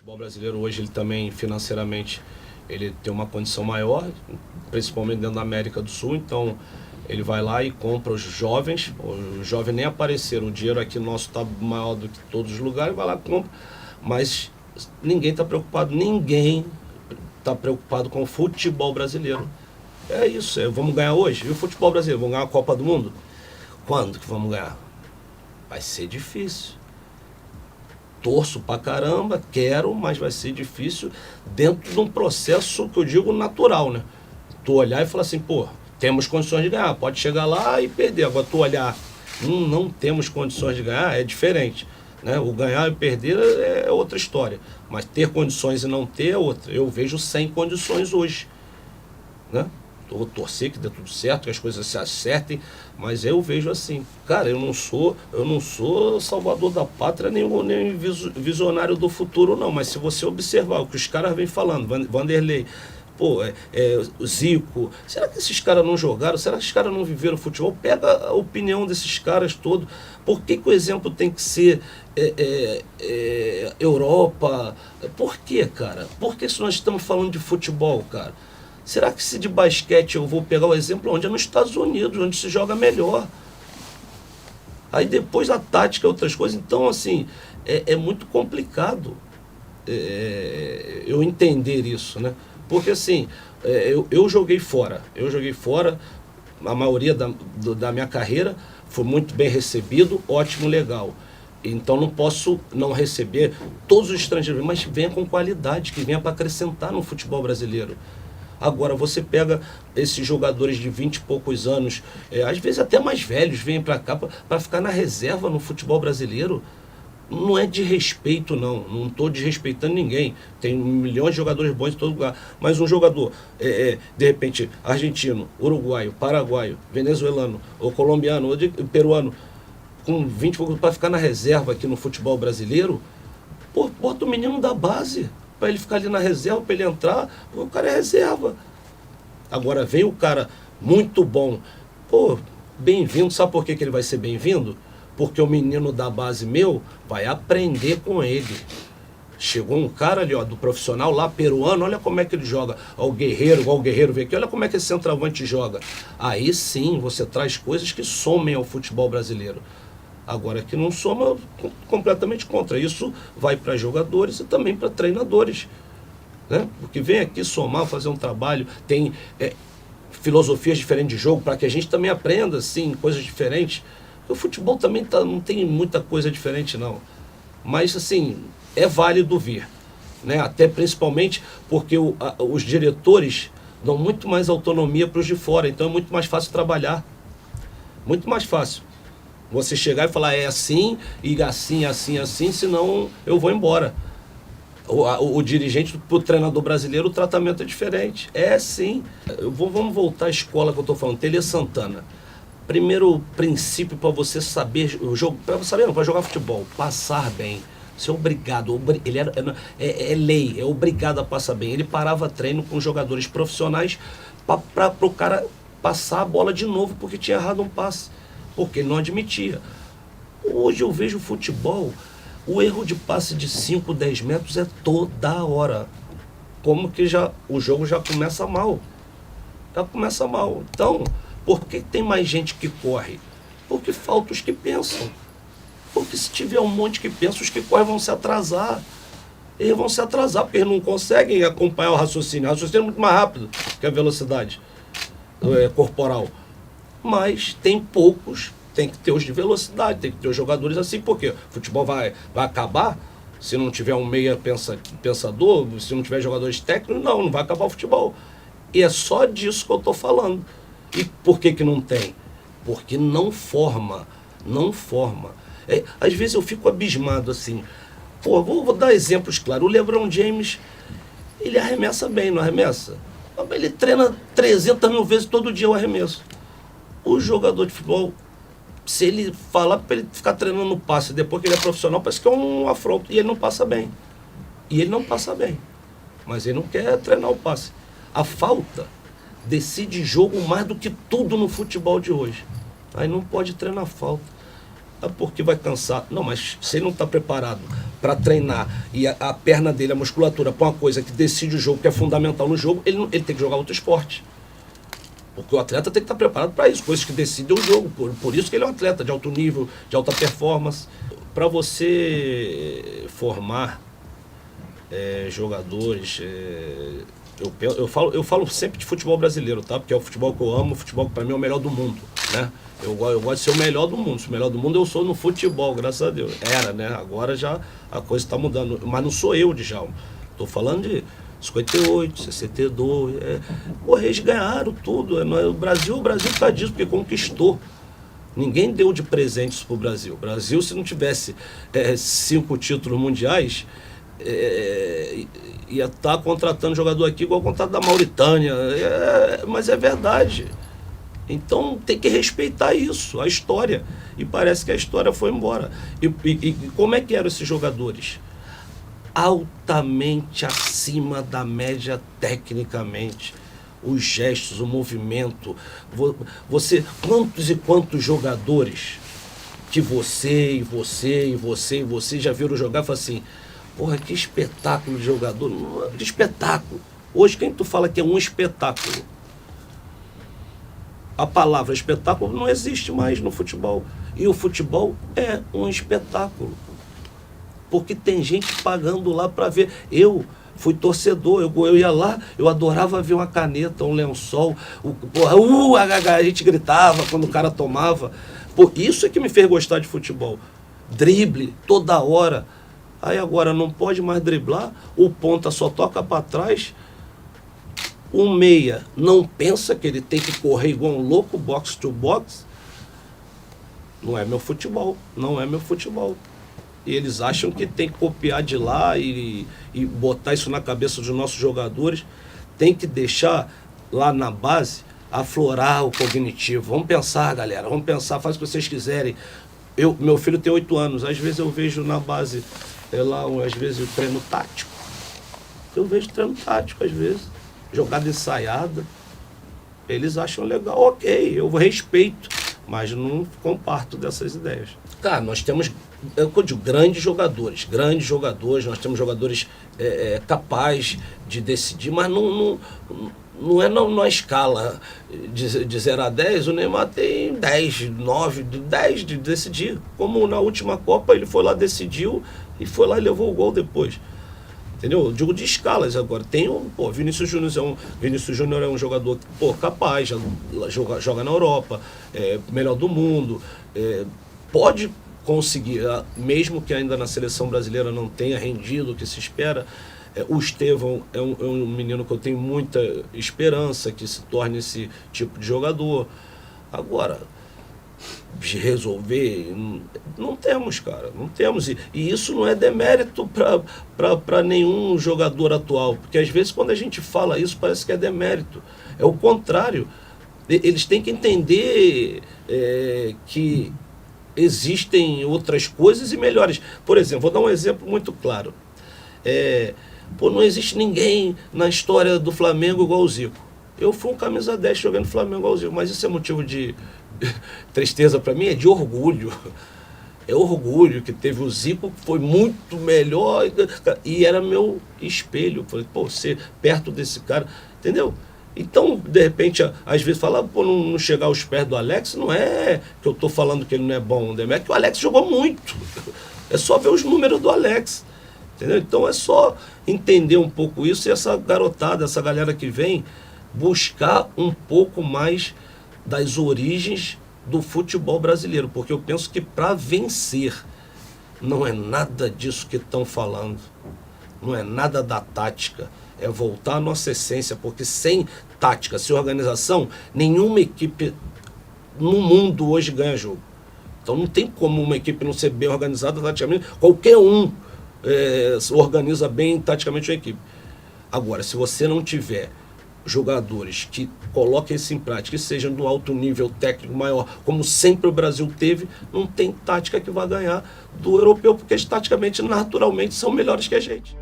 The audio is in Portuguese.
futebol brasileiro hoje, ele também financeiramente, ele tem uma condição maior, principalmente dentro da América do Sul, então ele vai lá e compra os jovens nem apareceram, o dinheiro aqui nosso está maior do que todos os lugares, vai lá e compra, mas ninguém está preocupado com o futebol brasileiro. É isso, vamos ganhar hoje? E o futebol brasileiro, vamos ganhar a Copa do Mundo? Quando que vamos ganhar? Vai ser difícil. Torço pra caramba, quero, mas vai ser difícil dentro de um processo que eu digo natural, né? Tu olhar e falar assim, pô, temos condições de ganhar, pode chegar lá e perder. Agora tu olhar, não temos condições de ganhar, é diferente, né? O ganhar e perder é outra história, mas ter condições e não ter é outra. Eu vejo sem condições hoje, né? Vou torcer que dê tudo certo, que as coisas se acertem, mas eu vejo assim, cara, eu não sou salvador da pátria, nem visionário do futuro não, mas se você observar o que os caras vêm falando, Vanderlei, pô, o Zico, será que esses caras não jogaram? Será que esses caras não viveram futebol? Pega a opinião desses caras todos. Por que o exemplo tem que ser Europa? Por que, cara? Por que se nós estamos falando de futebol, cara? Será que se de basquete eu vou pegar o exemplo onde é nos Estados Unidos, onde se joga melhor? Aí depois a tática e outras coisas. Então, assim, é muito complicado eu entender isso, né? Porque, assim, eu joguei fora. A maioria da minha carreira foi muito bem recebido, ótimo, legal. Então não posso não receber todos os estrangeiros, mas venha com qualidade, que venha para acrescentar no futebol brasileiro. Agora, você pega esses jogadores de 20 e poucos anos, às vezes até mais velhos, vêm para cá para ficar na reserva no futebol brasileiro. Não é de respeito, não estou desrespeitando ninguém. Tem milhões de jogadores bons em todo lugar. Mas um jogador, de repente, argentino, uruguaio, paraguaio, venezuelano, ou colombiano, ou peruano, com 20 e poucos para ficar na reserva aqui no futebol brasileiro, pô, bota o menino da base para ele ficar ali na reserva, para ele entrar, o cara é reserva. Agora vem o cara muito bom, pô, bem-vindo, sabe por que ele vai ser bem-vindo? Porque o menino da base meu vai aprender com ele. Chegou um cara ali, ó, do profissional lá, peruano, olha como é que ele joga. Ó, o Guerreiro, igual o Guerreiro veio aqui, olha como é que esse centroavante joga. Aí sim, você traz coisas que somem ao futebol brasileiro. Agora que não soma, completamente contra. Isso vai para jogadores e também para treinadores, né? Porque vem aqui somar, fazer um trabalho, tem filosofias diferentes de jogo, para que a gente também aprenda, assim, coisas diferentes. O futebol também não tem muita coisa diferente, não. Mas, assim, é válido vir, né? Até principalmente porque os diretores dão muito mais autonomia para os de fora, então é muito mais fácil trabalhar. Muito mais fácil. Você chegar e falar, é assim, e assim, assim, assim, senão eu vou embora. O dirigente, para o treinador brasileiro, o tratamento é diferente. É sim. Vamos voltar à escola que eu estou falando, Tele Santana. Primeiro princípio para você saber, para jogar futebol, passar bem. Você é obrigado, ele é lei, é obrigado a passar bem. Ele parava treino com jogadores profissionais para o cara passar a bola de novo porque tinha errado um passe. Porque ele não admitia. Hoje eu vejo futebol, o erro de passe de 5, 10 metros é toda hora. Como que o jogo já começa mal. Já começa mal. Então, por que tem mais gente que corre? Porque falta os que pensam. Porque se tiver um monte que pensa, os que correm vão se atrasar. Eles vão se atrasar, porque eles não conseguem acompanhar o raciocínio. O raciocínio é muito mais rápido que a velocidade corporal. Mas tem poucos, tem que ter os de velocidade, tem que ter os jogadores assim, porque o futebol vai acabar se não tiver um meia pensador, se não tiver jogadores técnicos, não vai acabar o futebol. E é só disso que eu estou falando. E por que não tem? Porque não forma. Às vezes eu fico abismado assim. Pô, vou dar exemplos claros. O LeBron James, ele arremessa bem, não arremessa? Ele treina 300 mil vezes todo dia o arremesso. O jogador de futebol, se ele falar para ele ficar treinando no passe depois que ele é profissional, parece que é um afronto. E ele não passa bem. Mas ele não quer treinar o passe. A falta decide jogo mais do que tudo no futebol de hoje. Aí não pode treinar falta. Porque vai cansar. Não, mas se ele não está preparado para treinar e a perna dele, a musculatura, para uma coisa que decide o jogo, que é fundamental no jogo, ele tem que jogar outro esporte. Porque o atleta tem que estar preparado para isso, coisas que decidem o jogo. Por isso que ele é um atleta de alto nível, de alta performance. Para você formar jogadores, eu falo sempre de futebol brasileiro, tá? Porque é o futebol que eu amo, o futebol que para mim é o melhor do mundo, né? Eu gosto de ser o melhor do mundo. O melhor do mundo eu sou no futebol, graças a Deus. Era, né? Agora já a coisa está mudando. Mas não sou eu, Djalma. Estou falando de 58, 62. Eles ganharam tudo. O Brasil está disso, porque conquistou. Ninguém deu de presentes para o Brasil. O Brasil, se não tivesse 5 títulos mundiais, ia estar contratando jogador aqui igual o contrato da Mauritânia. Mas é verdade. Então tem que respeitar isso, a história. E parece que a história foi embora. E como é que eram esses jogadores? Altamente acima da média tecnicamente. Os gestos, o movimento. Quantos e quantos jogadores que você já viram jogar e falam assim, porra, que espetáculo de jogador. Que espetáculo. Hoje quem tu fala que é um espetáculo? A palavra espetáculo não existe mais no futebol. E o futebol é um espetáculo. Porque tem gente pagando lá para ver. Eu fui torcedor, eu ia lá, eu adorava ver uma caneta, um lençol. A gente gritava quando o cara tomava. Pô, isso é que me fez gostar de futebol. Drible, toda hora. Aí agora não pode mais driblar, o ponta só toca para trás. O meia não pensa que ele tem que correr igual um louco, box to box. Não é meu futebol, não é meu futebol. E eles acham que tem que copiar de lá e botar isso na cabeça dos nossos jogadores. Tem que deixar lá na base aflorar o cognitivo. Vamos pensar, galera, vamos pensar, faz o que vocês quiserem. Meu filho tem 8 anos, às vezes eu vejo na base, às vezes o treino tático. Eu vejo treino tático, às vezes. Jogada ensaiada, eles acham legal, ok, eu respeito, mas não comparto dessas ideias. Cara, nós temos, eu digo, grandes jogadores, nós temos jogadores capazes de decidir, mas não é na escala de 0 a 10, o Neymar tem 10, 9, 10 de decidir, como na última Copa ele foi lá, decidiu, e foi lá e levou o gol depois. Entendeu? Eu digo de escalas agora. Tem Vinícius Júnior é um jogador capaz, joga na Europa, melhor do mundo, pode conseguir, mesmo que ainda na seleção brasileira não tenha rendido o que se espera. O Estevão é um menino que eu tenho muita esperança que se torne esse tipo de jogador. Agora, de resolver, não temos, cara, não temos. E isso não é demérito para nenhum jogador atual, porque às vezes quando a gente fala isso parece que é demérito. É o contrário. Eles têm que entender que existem outras coisas e melhores. Por exemplo, vou dar um exemplo muito claro. Não existe ninguém na história do Flamengo igual o Zico. Eu fui um camisa 10 jogando Flamengo igual o Zico, mas isso é motivo de tristeza para mim, é de orgulho. É orgulho que teve o Zico, que foi muito melhor e era meu espelho. Falei, ser perto desse cara, entendeu? Então, de repente, às vezes falar, não chegar aos pés do Alex, não é que eu estou falando que ele não é bom, é que o Alex jogou muito. É só ver os números do Alex, entendeu? Então é só entender um pouco isso e essa garotada, essa galera que vem, buscar um pouco mais das origens do futebol brasileiro, porque eu penso que para vencer não é nada disso que estão falando, não é nada da tática, é voltar à nossa essência, porque sem tática, sem organização, nenhuma equipe no mundo hoje ganha jogo. Então não tem como uma equipe não ser bem organizada taticamente, qualquer um organiza bem taticamente uma equipe. Agora, se você não tiver jogadores que coloquem isso em prática, que sejam do alto nível técnico maior, como sempre o Brasil teve, não tem tática que vai ganhar do europeu, porque eles taticamente, naturalmente, são melhores que a gente.